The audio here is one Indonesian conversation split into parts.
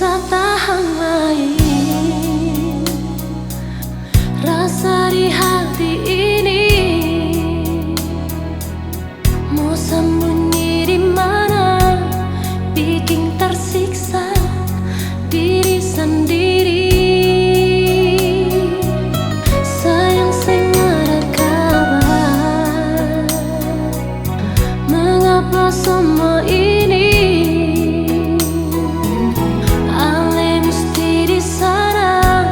bisa tahan lagi rasa di hati ini. Mau sembunyi di mana, bikin tersiksa diri sendiri. Sayang sing ada kabar, mengapa semua ini ale mesti di sana,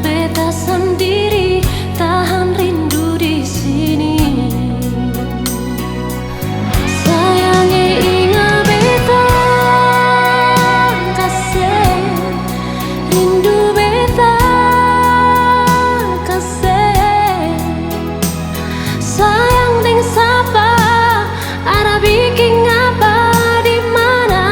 beta sendiri tahan rindu di sini. Sayangnya ingat beta kasih rindu, beta kasih sayang deng sapa ada bikin apa di mana.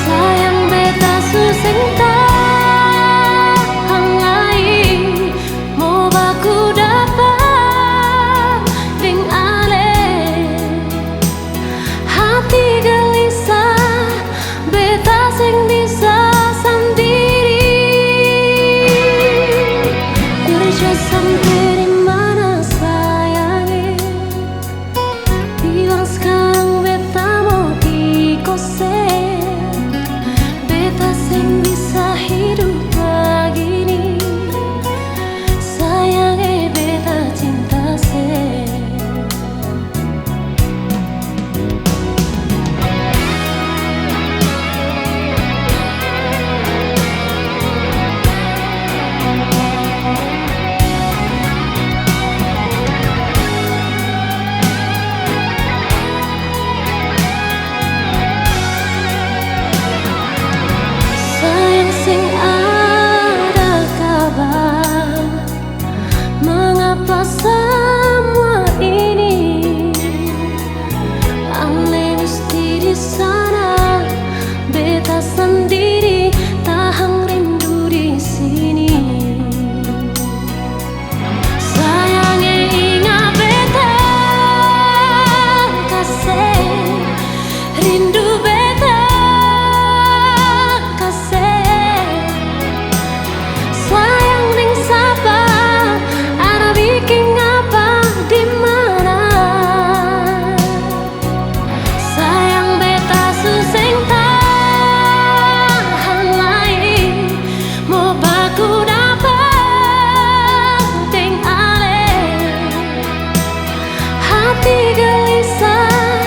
Sayang beta suseng tahan lagi, mau baku dapat deng ale hati gelisah, beta sing bisa sendiri. Kerja sampai di mana sayangnya, bilang sekarang beta mau ikose, beta sing bisa hidup begini. Sayangnya beta cinta se. Sayang sing ada kabar, mengapa semua ini ale mesti di sana, beta sendiri tahan rindu di sini. Sayangnya ingat beta kasih rindu, beta kasih sayang deng sapa ada bikin apa di mana. Sayang beta suseng tahan lagi, mau baku dapat deng ale hati gelisah,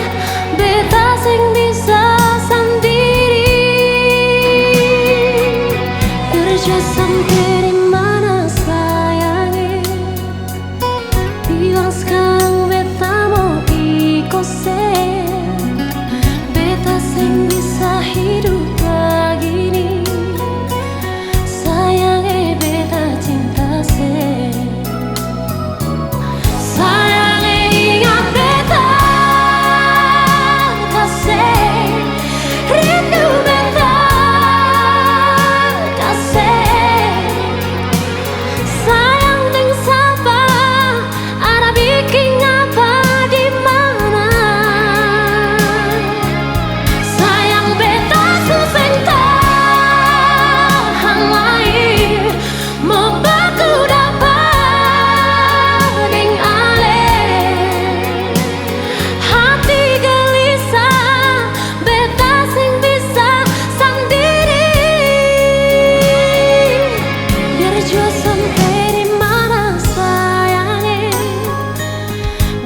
beta sing bisa sendiri. Kerja sampai di mana sayangnya, bilang sekarang beta mau ikose, beta sing bisa hidup begini. Sayangnya beta cinta se. Sayangnya ingat beta kasih rindu, beta kasih sayang deng sapa ada bikin apa di mana. Sayang beta suseng tahan lagi, mau baku dapat deng ale hati gelisah, beta sing bisa sendiri. Biar jua sampai di mana sayangnya,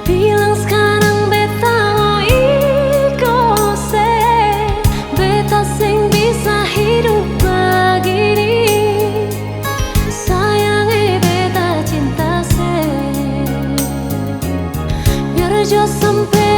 bilang sekarang beta mau ikose, beta sing bisa hidup begini. Sayangnya beta cinta se. Biar jua sampai